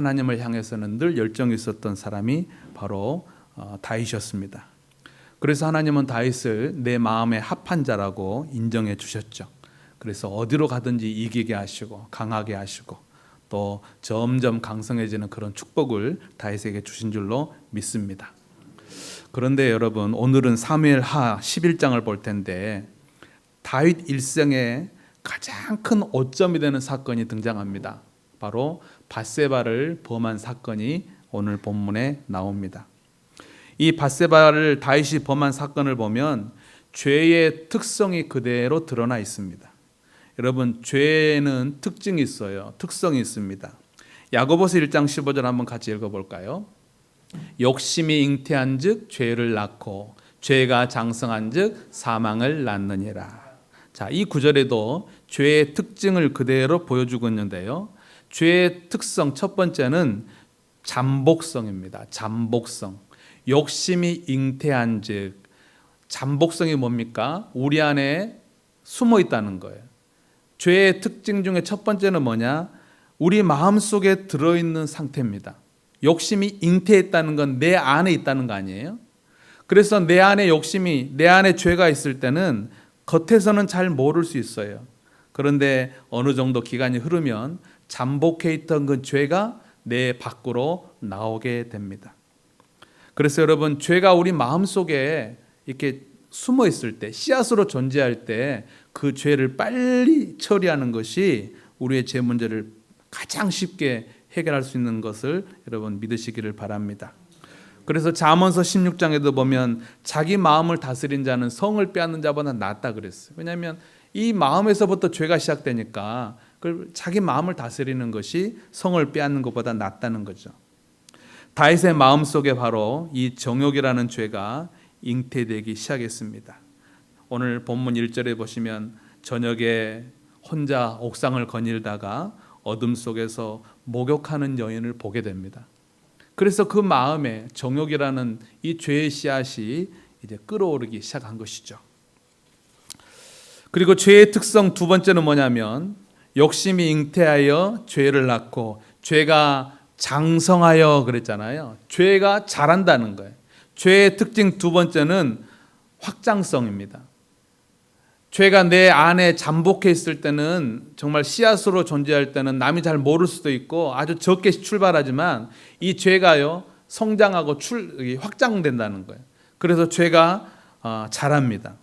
하나님을 향해서는 늘 열정이 있었던 사람이 바로 다윗이었습니다. 그래서 하나님은 다윗을 내 마음에 합한 자라고 인정해 주셨죠. 그래서 어디로 가든지 이기게 하시고 강하게 하시고 또 점점 강성해지는 그런 축복을 다윗에게 주신 줄로 믿습니다. 그런데 여러분, 오늘은 사무엘하 11장을 볼 텐데 다윗 일생에 가장 큰 오점이 되는 사건이 등장합니다. 바로 밧세바를 범한 사건이 오늘 본문에 나옵니다. 이 밧세바를 다윗이 범한 사건을 보면 죄의 특성이 그대로 드러나 있습니다. 여러분, 죄에는 특징이 있어요. 특성이 있습니다. 야고보서 1장 15절 한번 같이 읽어볼까요? 욕심이 잉태한 즉 죄를 낳고 죄가 장성한 즉 사망을 낳느니라. 자, 이 구절에도 죄의 특징을 그대로 보여주고 있는데요. 죄의 특성 첫 번째는 잠복성입니다. 잠복성. 욕심이 잉태한 즉, 잠복성이 뭡니까? 우리 안에 숨어 있다는 거예요. 죄의 특징 중에 첫 번째는 뭐냐? 우리 마음속에 들어있는 상태입니다. 욕심이 잉태했다는 건 내 안에 있다는 거 아니에요? 그래서 내 안에 욕심이, 내 안에 죄가 있을 때는 겉에서는 잘 모를 수 있어요. 그런데 어느 정도 기간이 흐르면 잠복해 있던 그 죄가 내 밖으로 나오게 됩니다. 그래서 여러분, 죄가 우리 마음속에 이렇게 숨어 있을 때, 씨앗으로 존재할 때 그 죄를 빨리 처리하는 것이 우리의 죄 문제를 가장 쉽게 해결할 수 있는 것을 여러분 믿으시기를 바랍니다. 그래서 잠언서 16장에도 보면 자기 마음을 다스린 자는 성을 빼앗는 자보다 낫다 그랬어요. 왜냐하면 이 마음에서부터 죄가 시작되니까 자기 마음을 다스리는 것이 성을 빼앗는 것보다 낫다는 거죠. 다윗의 마음속에 바로 이 정욕이라는 죄가 잉태되기 시작했습니다. 오늘 본문 1절에 보시면 저녁에 혼자 옥상을 거닐다가 어둠 속에서 목욕하는 여인을 보게 됩니다. 그래서 그 마음에 정욕이라는 이 죄의 씨앗이 이제 끌어오르기 시작한 것이죠. 그리고 죄의 특성 두 번째는 뭐냐면 욕심이 잉태하여 죄를 낳고 죄가 장성하여 그랬잖아요. 죄가 자란다는 거예요. 죄의 특징 두 번째는 확장성입니다. 죄가 내 안에 잠복해 있을 때는 정말 씨앗으로 존재할 때는 남이 잘 모를 수도 있고 아주 적게 출발하지만 이 죄가요 성장하고 확장된다는 거예요. 그래서 죄가 자랍니다.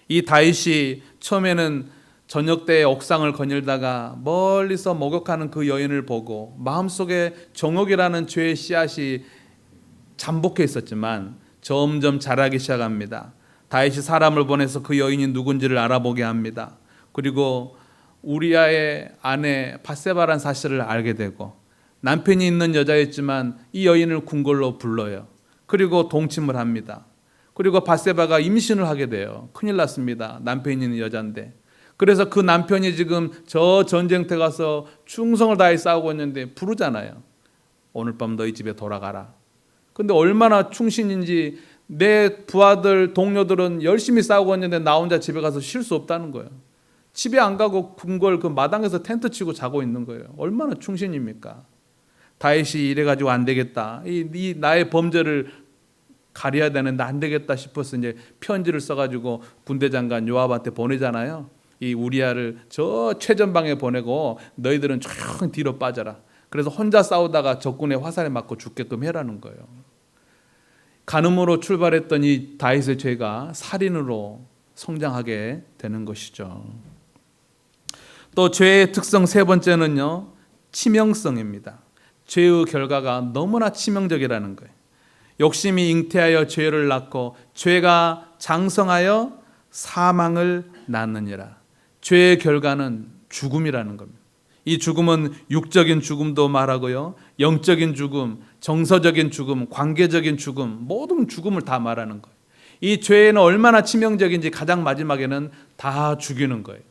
이 다윗이 처음에는 저녁 때 옥상을 거닐다가 멀리서 목욕하는 그 여인을 보고 마음속에 정욕이라는 죄의 씨앗이 잠복해 있었지만 점점 자라기 시작합니다. 다윗이 사람을 보내서 그 여인이 누군지를 알아보게 합니다. 그리고 우리아의 아내 밧세바란 사실을 알게 되고 남편이 있는 여자였지만 이 여인을 궁궐로 불러요. 그리고 동침을 합니다. 그리고 밧세바가 임신을 하게 돼요. 큰일 났습니다. 남편이 있는 여자인데. 그래서 그 남편이 지금 저 전쟁터 가서 충성을 다해 싸우고 있는데 부르잖아요. 오늘 밤 너희 집에 돌아가라. 근데 얼마나 충신인지 내 부하들, 동료들은 열심히 싸우고 있는데 나 혼자 집에 가서 쉴 수 없다는 거예요. 집에 안 가고 궁궐 그 마당에서 텐트 치고 자고 있는 거예요. 얼마나 충신입니까? 다윗이 이래가지고 안 되겠다. 이 나의 범죄를 가려야 되는데 안 되겠다 싶어서 이제 편지를 써가지고 군대 장관 요압한테 보내잖아요. 이 우리아를 저 최전방에 보내고 너희들은 쭉 뒤로 빠져라. 그래서 혼자 싸우다가 적군의 화살에 맞고 죽게끔 해라는 거예요. 간음으로 출발했던 이 다윗의 죄가 살인으로 성장하게 되는 것이죠. 또 죄의 특성 세 번째는요, 치명성입니다. 죄의 결과가 너무나 치명적이라는 거예요. 욕심이 잉태하여 죄를 낳고 죄가 장성하여 사망을 낳느니라. 죄의 결과는 죽음이라는 겁니다. 이 죽음은 육적인 죽음도 말하고요, 영적인 죽음, 정서적인 죽음, 관계적인 죽음, 모든 죽음을 다 말하는 거예요. 이 죄는 얼마나 치명적인지 가장 마지막에는 다 죽이는 거예요.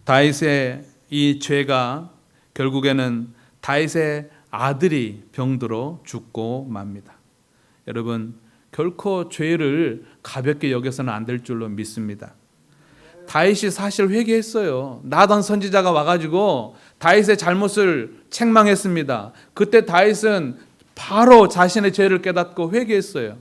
다윗의 이 죄가 결국에는 다윗의 아들이 병들어 죽고 맙니다. 여러분, 결코 죄를 가볍게 여겨서는 안 될 줄로 믿습니다. 다윗이 사실 회개했어요. 나단 선지자가 와가지고 다윗의 잘못을 책망했습니다. 그때 다윗은 바로 자신의 죄를 깨닫고 회개했어요.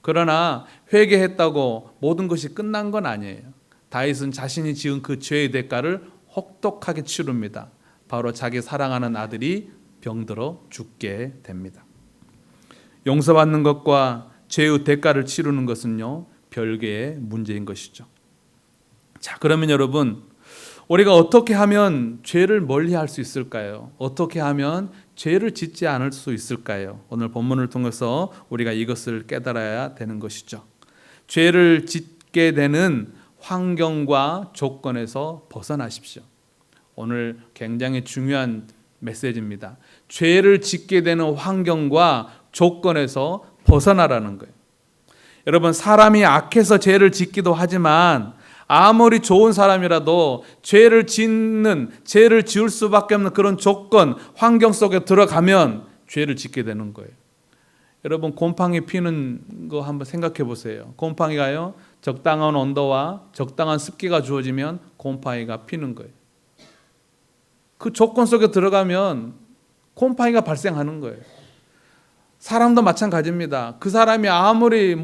그러나 회개했다고 모든 것이 끝난 건 아니에요. 다윗은 자신이 지은 그 죄의 대가를 혹독하게 치릅니다. 바로 자기 사랑하는 아들이 병들어 죽게 됩니다. 용서받는 것과 죄의 대가를 치르는 것은요, 별개의 문제인 것이죠. 자, 그러면 여러분, 우리가 어떻게 하면 죄를 멀리할 수 있을까요? 어떻게 하면 죄를 짓지 않을 수 있을까요? 오늘 본문을 통해서 우리가 이것을 깨달아야 되는 것이죠. 죄를 짓게 되는 환경과 조건에서 벗어나십시오. 오늘 굉장히 중요한 메시지입니다. 죄를 짓게 되는 환경과 조건에서 벗어나라는 거예요. 여러분, 사람이 악해서 죄를 짓기도 하지만 아무리 좋은 사람이라도 죄를 지을 수밖에 없는 그런 조건, 환경 속에 들어가면 죄를 짓게 되는 거예요. 여러분, 곰팡이 피는 거 한번 생각해 보세요. 곰팡이가요, 적당한 온도와 적당한 습기가 주어지면 곰팡이가 피는 거예요. 그 조건 속에 들어가면 곰팡이가 발생하는 거예요. 사람도 마찬가지입니다. 그 사람이 아무리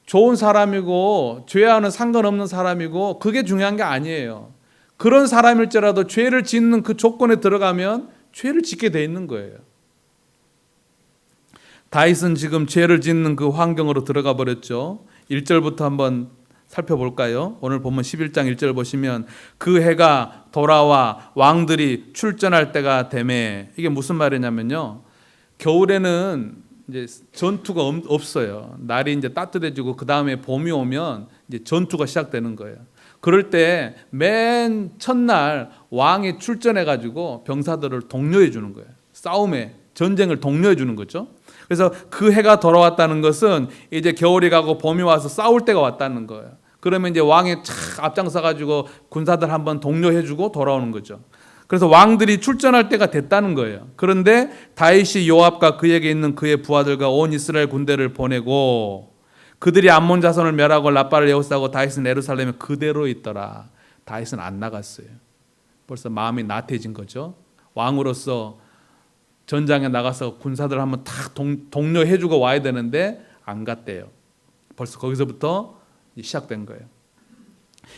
좋은 사람이고 죄와는 상관없는 사람이고 그게 중요한 게 아니에요. 그런 사람일지라도 죄를 짓는 그 조건에 들어가면 죄를 짓게 돼 있는 거예요. 다윗은 지금 죄를 짓는 그 환경으로 들어가 버렸죠. 1절부터 한번 살펴볼까요? 오늘 보면 11장 1절 보시면 그 해가 돌아와 왕들이 출전할 때가 되매, 이게 무슨 말이냐면요, 겨울에는 이제 전투가 없어요. 날이 이제 따뜻해지고 그 다음에 봄이 오면 이제 전투가 시작되는 거예요. 그럴 때 맨 첫날 왕이 출전해 가지고 병사들을 독려해 주는 거예요. 싸움에, 전쟁을 독려해 주는 거죠. 그래서 그 해가 돌아왔다는 것은 이제 겨울이 가고 봄이 와서 싸울 때가 왔다는 거예요. 그러면 이제 왕이 착 앞장서 가지고 군사들 한번 독려해 주고 돌아오는 거죠. 그래서 왕들이 출전할 때가 됐다는 거예요. 그런데 다윗이 요압과 그에게 있는 그의 부하들과 온 이스라엘 군대를 보내고 그들이 암몬 자손을 멸하고 라빠를 에워싸고 다윗은 예루살렘에 그대로 있더라. 다윗은 안 나갔어요. 벌써 마음이 나태해진 거죠. 왕으로서 전장에 나가서 군사들 한번 탁 독려해주고 와야 되는데 안 갔대요. 벌써 거기서부터 시작된 거예요.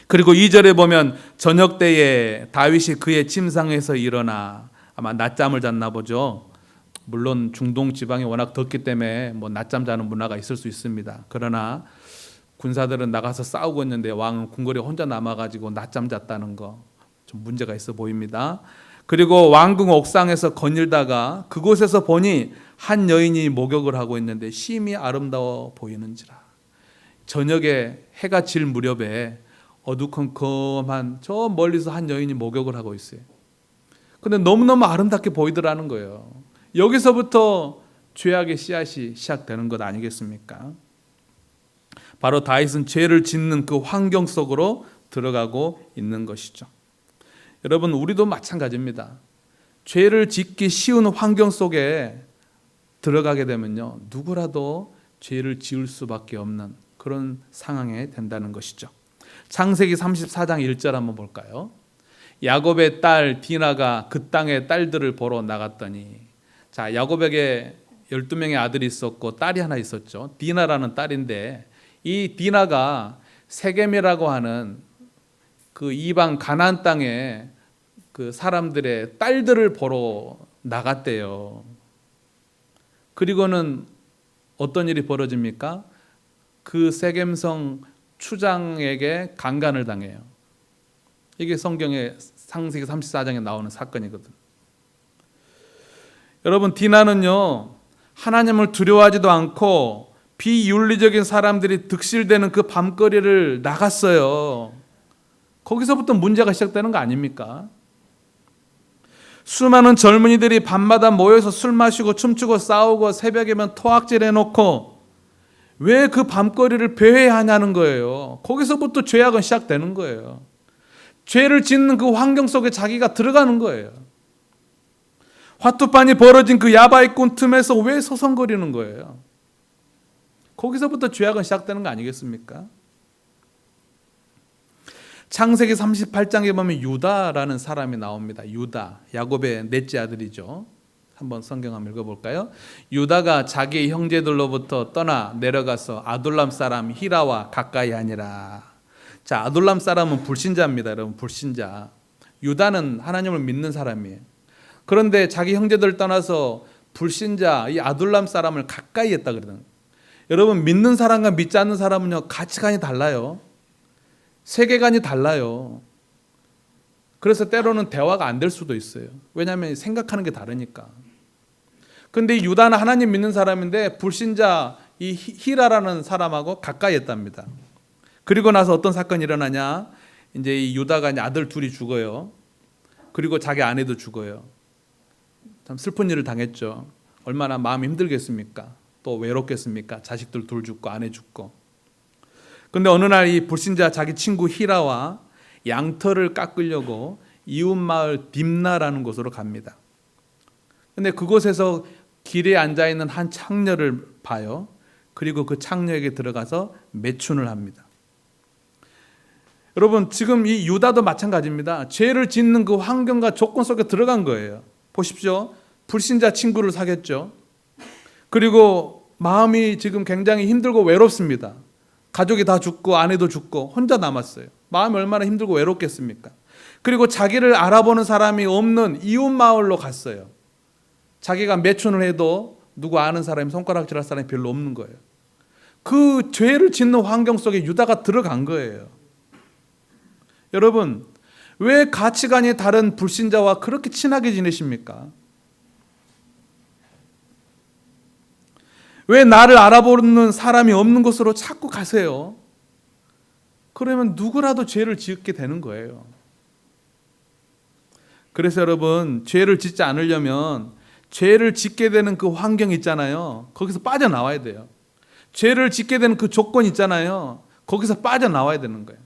그리고 2절에 보면 저녁 때에 다윗이 그의 침상에서 일어나, 아마 낮잠을 잤나 보죠. 물론 중동 지방이 워낙 덥기 때문에 낮잠 자는 문화가 있을 수 있습니다. 그러나 군사들은 나가서 싸우고 있는데 왕은 궁궐에 혼자 남아가지고 낮잠 잤다는 거 좀 문제가 있어 보입니다. 그리고 왕궁 옥상에서 거닐다가 그곳에서 보니 한 여인이 목욕을 하고 있는데 심히 아름다워 보이는지라. 저녁에 해가 질 무렵에 어두컴컴한 저 멀리서 한 여인이 목욕을 하고 있어요. 근데 너무너무 아름답게 보이더라는 거예요. 여기서부터 죄악의 씨앗이 시작되는 것 아니겠습니까? 바로 다윗은 죄를 짓는 그 환경 속으로 들어가고 있는 것이죠. 여러분, 우리도 마찬가지입니다. 죄를 짓기 쉬운 환경 속에 들어가게 되면요, 누구라도 죄를 지을 수밖에 없는 그런 상황에 된다는 것이죠. 창세기 34장 1절 한번 볼까요? 야곱의 딸 디나가 그 땅의 딸들을 보러 나갔더니, 자, 야곱에게 12명의 아들이 있었고 딸이 하나 있었죠. 디나라는 딸인데, 이 디나가 세겜이라고 하는 그 이방 가나안 땅에 그 사람들의 딸들을 보러 나갔대요. 그리고는 어떤 일이 벌어집니까? 그 세겜성 추장에게 강간을 당해요. 이게 성경의 창세기 34장에 나오는 사건이거든. 여러분, 디나는요, 하나님을 두려워하지도 않고 비윤리적인 사람들이 득실되는 그 밤거리를 나갔어요. 거기서부터 문제가 시작되는 거 아닙니까? 수많은 젊은이들이 밤마다 모여서 술 마시고 춤추고 싸우고 새벽이면 토악질 해놓고 왜 그 밤거리를 배회하냐는 거예요. 거기서부터 죄악은 시작되는 거예요. 죄를 짓는 그 환경 속에 자기가 들어가는 거예요. 화투판이 벌어진 그 야바이꾼 틈에서 왜 서성거리는 거예요? 거기서부터 죄악은 시작되는 거 아니겠습니까? 창세기 38장에 보면 유다라는 사람이 나옵니다. 유다, 야곱의 넷째 아들이죠. 한번 성경 한번 읽어볼까요? 유다가 자기 형제들로부터 떠나 내려가서 아둘람 사람 히라와 가까이 하니라. 자, 아둘람 사람은 불신자입니다, 여러분. 불신자. 유다는 하나님을 믿는 사람이에요. 그런데 자기 형제들 떠나서 불신자 이 아둘람 사람을 가까이 했다 그러는 거예요. 여러분, 믿는 사람과 믿지 않는 사람은요, 가치관이 달라요. 세계관이 달라요. 그래서 때로는 대화가 안 될 수도 있어요. 왜냐하면 생각하는 게 다르니까. 근데 유다는 하나님 믿는 사람인데 불신자 이 히라라는 사람하고 가까이 했답니다. 그리고 나서 어떤 사건이 일어나냐? 이제 이 유다가 이제 아들 둘이 죽어요. 그리고 자기 아내도 죽어요. 참 슬픈 일을 당했죠. 얼마나 마음이 힘들겠습니까? 또 외롭겠습니까? 자식들 둘 죽고 아내 죽고. 근데 어느 날 이 불신자 자기 친구 히라와 양털을 깎으려고 이웃 마을 딥나라는 곳으로 갑니다. 근데 그곳에서 길에 앉아 있는 한 창녀를 봐요. 그리고 그 창녀에게 들어가서 매춘을 합니다. 여러분, 지금 이 유다도 마찬가지입니다. 죄를 짓는 그 환경과 조건 속에 들어간 거예요. 보십시오. 불신자 친구를 사귀었죠. 그리고 마음이 지금 굉장히 힘들고 외롭습니다. 가족이 다 죽고 아내도 죽고 혼자 남았어요. 마음이 얼마나 힘들고 외롭겠습니까? 그리고 자기를 알아보는 사람이 없는 이웃 마을로 갔어요. 자기가 매춘을 해도 누구 아는 사람이 손가락질할 사람이 별로 없는 거예요. 그 죄를 짓는 환경 속에 유다가 들어간 거예요. 여러분, 왜 가치관이 다른 불신자와 그렇게 친하게 지내십니까? 왜 나를 알아보는 사람이 없는 곳으로 자꾸 가세요? 그러면 누구라도 죄를 짓게 되는 거예요. 그래서 여러분, 죄를 짓지 않으려면 죄를 짓게 되는 그 환경 있잖아요. 거기서 빠져나와야 돼요. 죄를 짓게 되는 그 조건 있잖아요. 거기서 빠져나와야 되는 거예요.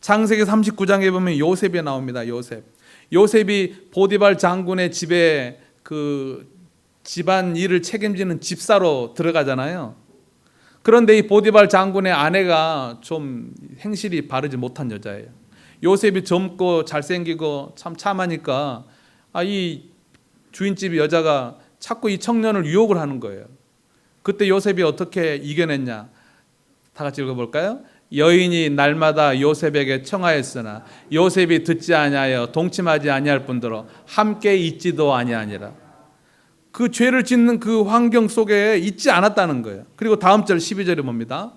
창세기 39장에 보면 요셉이 나옵니다. 요셉이 보디발 장군의 집에 그 집안 일을 책임지는 집사로 들어가잖아요. 그런데 이 보디발 장군의 아내가 좀 행실이 바르지 못한 여자예요. 요셉이 젊고 잘생기고 참 참하니까 이 주인집 여자가 자꾸 이 청년을 유혹을 하는 거예요. 그때 요셉이 어떻게 이겨냈냐? 다 같이 읽어볼까요? 여인이 날마다 요셉에게 청하였으나 요셉이 듣지 아니하여 동침하지 아니할 뿐더러 함께 있지도 아니하니라. 그 죄를 짓는 그 환경 속에 있지 않았다는 거예요. 그리고 다음 절 12절에 봅니다.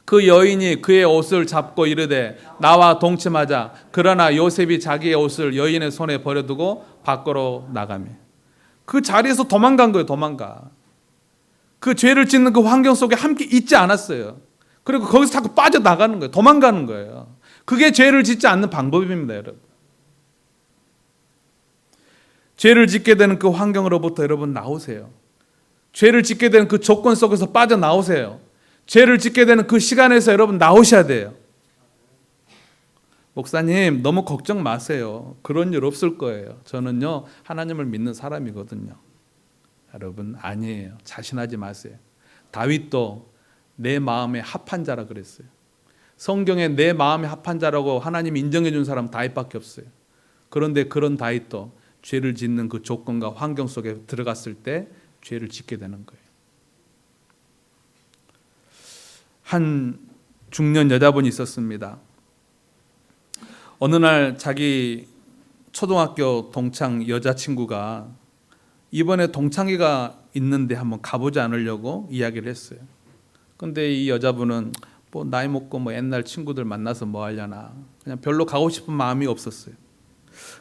그 여인이 그의 옷을 잡고 이르되 나와 동침하자. 그러나 요셉이 자기의 옷을 여인의 손에 버려두고 밖으로 나가며. 그 자리에서 도망간 거예요. 도망가. 그 죄를 짓는 그 환경 속에 함께 있지 않았어요. 그리고 거기서 자꾸 빠져나가는 거예요. 도망가는 거예요. 그게 죄를 짓지 않는 방법입니다, 여러분. 죄를 짓게 되는 그 환경으로부터 여러분 나오세요. 죄를 짓게 되는 그 조건 속에서 빠져나오세요. 죄를 짓게 되는 그 시간에서 여러분 나오셔야 돼요. 목사님, 너무 걱정 마세요. 그런 일 없을 거예요. 저는요, 하나님을 믿는 사람이거든요. 여러분, 아니에요. 자신하지 마세요. 다윗도 내 마음에 합한 자라 그랬어요. 성경에 내 마음에 합한 자라고 하나님이 인정해 준 사람 다윗밖에 없어요. 그런데 그런 다윗도 죄를 짓는 그 조건과 환경 속에 들어갔을 때 죄를 짓게 되는 거예요. 한 중년 여자분이 있었습니다. 어느 날 자기 초등학교 동창 여자친구가 이번에 동창회가 있는데 한번 가보지 않으려고 이야기를 했어요. 근데 이 여자분은 뭐 나이 먹고 뭐 옛날 친구들 만나서 뭐 하려나, 그냥 별로 가고 싶은 마음이 없었어요.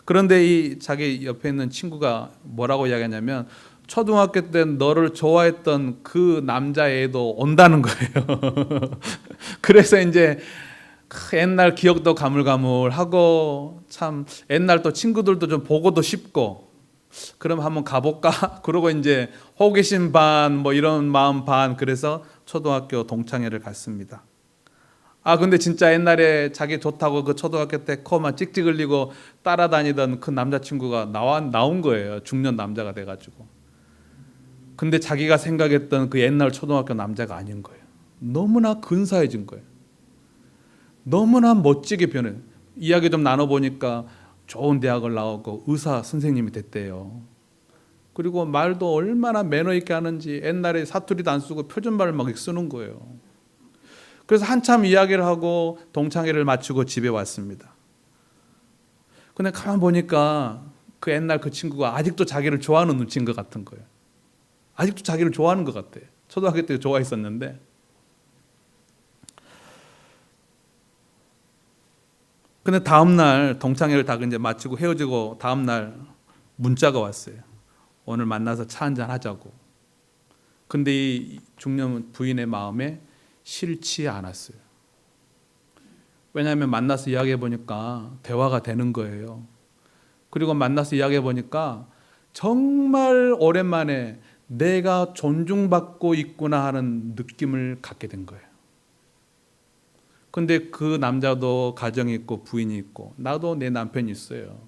그런데 이 자기 옆에 있는 친구가 뭐라고 이야기하냐면 초등학교 때 너를 좋아했던 그 남자애도 온다는 거예요. 그래서 이제 옛날 기억도 가물가물하고 참 옛날 또 친구들도 좀 보고도 싶고, 그럼 한번 가볼까? 그러고 이제 호기심 반 뭐 이런 마음 반, 그래서 초등학교 동창회를 갔습니다. 근데 진짜 옛날에 자기 좋다고 그 초등학교 때 코만 찍찍 흘리고 따라다니던 그 남자친구가 나온 거예요. 중년 남자가 돼가지고. 근데 자기가 생각했던 그 옛날 초등학교 남자가 아닌 거예요. 너무나 근사해진 거예요. 너무나 멋지게 변해. 이야기 좀 나눠보니까 좋은 대학을 나오고 의사 선생님이 됐대요. 그리고 말도 얼마나 매너 있게 하는지 옛날에 사투리도 안 쓰고 표준말을 막 쓰는 거예요. 그래서 한참 이야기를 하고 동창회를 마치고 집에 왔습니다. 근데 가만 보니까 그 옛날 그 친구가 아직도 자기를 좋아하는 눈치인 것 같은 거예요. 아직도 자기를 좋아하는 것 같아요. 초등학교 때 좋아했었는데. 근데 다음날 동창회를 다 이제 마치고 헤어지고 다음날 문자가 왔어요. 오늘 만나서 차 한잔 하자고. 근데 이 중년 부인의 마음에 싫지 않았어요. 왜냐하면 만나서 이야기해 보니까 대화가 되는 거예요. 그리고 만나서 이야기해 보니까 정말 오랜만에 내가 존중받고 있구나 하는 느낌을 갖게 된 거예요. 근데 그 남자도 가정이 있고 부인이 있고 나도 내 남편이 있어요.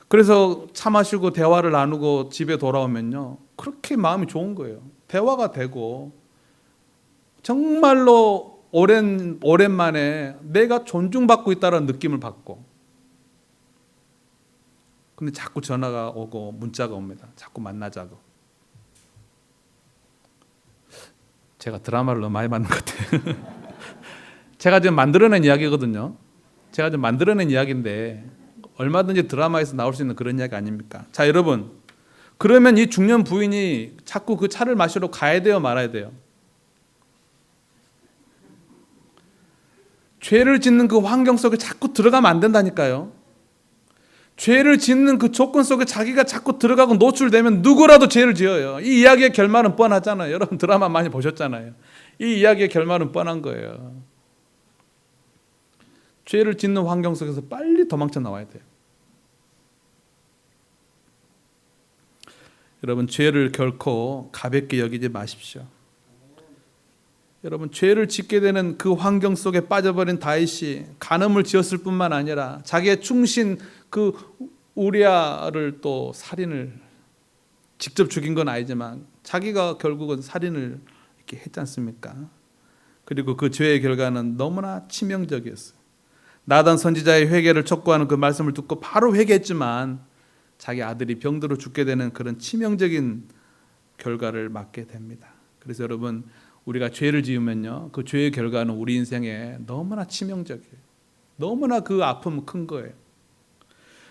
그래서 차 마시고 대화를 나누고 집에 돌아오면요, 그렇게 마음이 좋은 거예요. 대화가 되고 정말로 오랜만에 내가 존중받고 있다는 느낌을 받고. 근데 자꾸 전화가 오고 문자가 옵니다. 자꾸 만나자고. 제가 드라마를 너무 많이 만든 것 같아요. 제가 지금 만들어낸 이야기거든요. 제가 지금 만들어낸 이야기인데 얼마든지 드라마에서 나올 수 있는 그런 이야기 아닙니까? 자, 여러분, 그러면 이 중년 부인이 자꾸 그 차를 마시러 가야 돼요, 말아야 돼요? 죄를 짓는 그 환경 속에 자꾸 들어가면 안 된다니까요. 죄를 짓는 그 조건 속에 자기가 자꾸 들어가고 노출되면 누구라도 죄를 지어요. 이 이야기의 결말은 뻔하잖아요. 여러분 드라마 많이 보셨잖아요. 이 이야기의 결말은 뻔한 거예요. 죄를 짓는 환경 속에서 빨리 도망쳐 나와야 돼요. 여러분, 죄를 결코 가볍게 여기지 마십시오. 여러분, 죄를 짓게 되는 그 환경 속에 빠져버린 다윗이 간음을 지었을 뿐만 아니라 자기의 충신 그 우리아를 또 살인을 직접 죽인 건 아니지만 자기가 결국은 살인을 이렇게 했지 않습니까? 그리고 그 죄의 결과는 너무나 치명적이었어요. 나단 선지자의 회개를 촉구하는 그 말씀을 듣고 바로 회개했지만 자기 아들이 병들어 죽게 되는 그런 치명적인 결과를 맞게 됩니다. 그래서 여러분, 우리가 죄를 지으면요, 그 죄의 결과는 우리 인생에 너무나 치명적이에요. 너무나 그 아픔은 큰 거예요.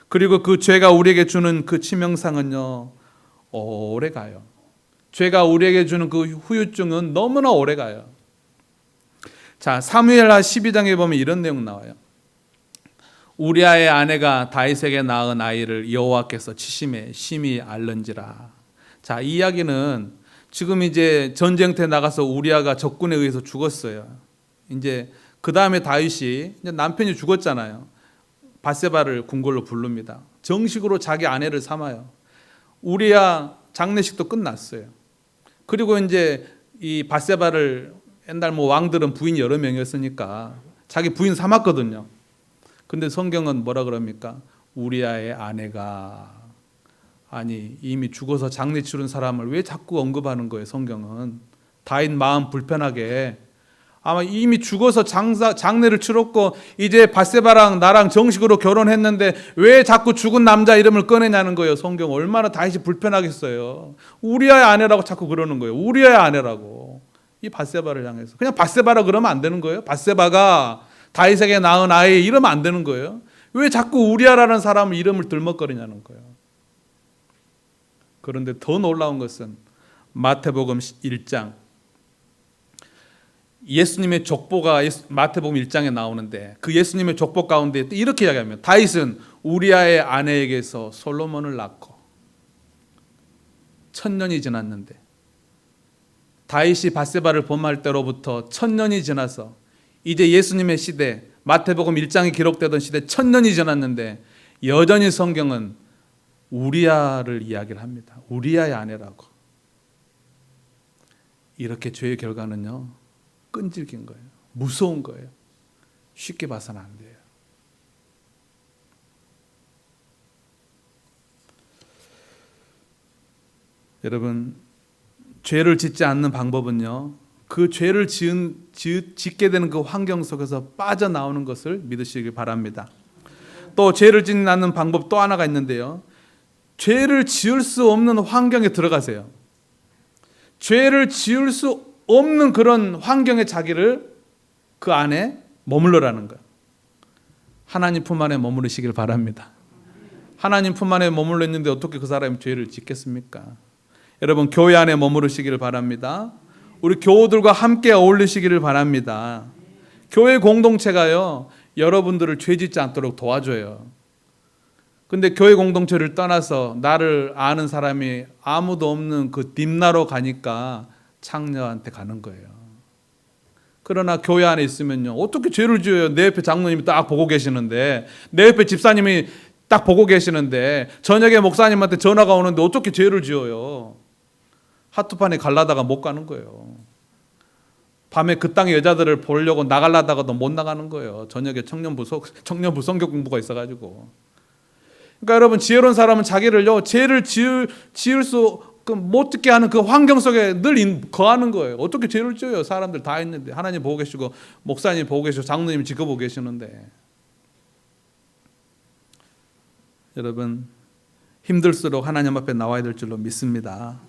그리고 그 죄가 우리에게 주는 그 치명상은요, 오래 가요. 죄가 우리에게 주는 그 후유증은 너무나 오래 가요. 자, 사무엘하 12장에 보면 이런 내용 나와요. 우리아의 아내가 다윗에게 낳은 아이를 여호와께서 치심에 심히 앓는지라. 자, 이 이야기는 지금 이제 전쟁터에 나가서 우리아가 적군에 의해서 죽었어요. 이제 그 다음에 다윗이 이제 남편이 죽었잖아요. 밧세바를 궁궐로 부릅니다. 정식으로 자기 아내를 삼아요. 우리아 장례식도 끝났어요. 그리고 이제 이 밧세바를 옛날 뭐 왕들은 부인이 여러 명이었으니까 자기 부인 삼았거든요. 근데 성경은 뭐라 그럽니까? 우리아의 아내가, 아니 이미 죽어서 장례 치른 사람을 왜 자꾸 언급하는 거예요? 성경은 다윗 마음 불편하게, 아마 이미 죽어서 장례를 치렀고 이제 밧세바랑 나랑 정식으로 결혼했는데 왜 자꾸 죽은 남자 이름을 꺼내냐는 거예요. 성경 얼마나 다윗이 불편하겠어요. 우리아의 아내라고 자꾸 그러는 거예요. 우리아의 아내라고, 이 밧세바를 향해서. 그냥 밧세바라 그러면 안 되는 거예요. 밧세바가 다윗에게 낳은 아이 이러면 안 되는 거예요. 왜 자꾸 우리아라는 사람 이름을 들먹거리냐는 거예요. 그런데 더 놀라운 것은 마태복음 1장, 예수님의 족보가 마태복음 1장에 나오는데 그 예수님의 족보 가운데 이렇게 이야기합니다. 다윗은 우리아의 아내에게서 솔로몬을 낳고 1000년이 지났는데, 다윗이 밧세바를 범할 때로부터 1000년이 지나서 이제 예수님의 시대, 마태복음 1장에 기록되던 시대 1000년이 지났는데 여전히 성경은 우리아를 이야기를 합니다. 우리아의 아내라고. 이렇게 죄의 결과는요, 끈질긴 거예요. 무서운 거예요. 쉽게 봐서는 안 돼요. 여러분, 죄를 짓지 않는 방법은요, 그 죄를 짓게 되는 그 환경 속에서 빠져나오는 것을 믿으시기 바랍니다. 또 죄를 짓지 않는 방법 또 하나가 있는데요. 죄를 지을 수 없는 환경에 들어가세요. 죄를 지을 수 없는 그런 환경에 자기를 그 안에 머물러라는 거예요. 하나님 품 안에 머무르시길 바랍니다. 하나님 품 안에 머물러 있는데 어떻게 그 사람이 죄를 짓겠습니까? 여러분, 교회 안에 머무르시기를 바랍니다. 우리 교우들과 함께 어울리시기를 바랍니다. 교회 공동체가요, 여러분들을 죄 짓지 않도록 도와줘요. 근데 교회 공동체를 떠나서 나를 아는 사람이 아무도 없는 그 딥나로 가니까 창녀한테 가는 거예요. 그러나 교회 안에 있으면요, 어떻게 죄를 지어요? 내 옆에 장로님이 딱 보고 계시는데, 내 옆에 집사님이 딱 보고 계시는데, 저녁에 목사님한테 전화가 오는데 어떻게 죄를 지어요? 하트판에 갈라다가 못 가는 거예요. 밤에 그 땅의 여자들을 보려고 나가려다가도 못 나가는 거예요. 저녁에 청년부 성경 공부가 있어가지고. 그러니까 여러분, 지혜로운 사람은 자기를요, 죄를 지을 수 못 듣게 하는 그 환경 속에 늘 거하는 거예요. 어떻게 죄를 지어요? 사람들 다 있는데, 하나님 보고 계시고 목사님 보고 계시고 장로님 지켜보고 계시는데. 여러분, 힘들수록 하나님 앞에 나와야 될 줄로 믿습니다.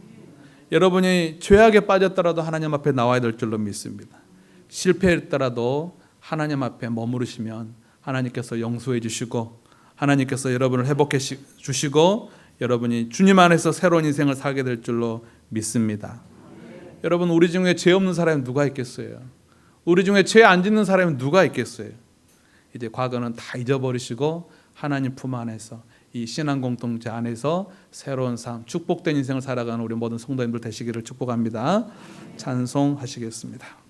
여러분이 죄악에 빠졌더라도 하나님 앞에 나와야 될 줄로 믿습니다. 실패했더라도 하나님 앞에 머무르시면 하나님께서 용서해 주시고, 하나님께서 여러분을 회복해 주시고, 여러분이 주님 안에서 새로운 인생을 살게 될 줄로 믿습니다. 여러분, 우리 중에 죄 없는 사람이 누가 있겠어요? 우리 중에 죄 안 짓는 사람이 누가 있겠어요? 이제 과거는 다 잊어버리시고 하나님 품 안에서, 이 신앙 공동체 안에서 새로운 삶, 축복된 인생을 살아가는 우리 모든 성도님들 되시기를 축복합니다. 찬송하시겠습니다.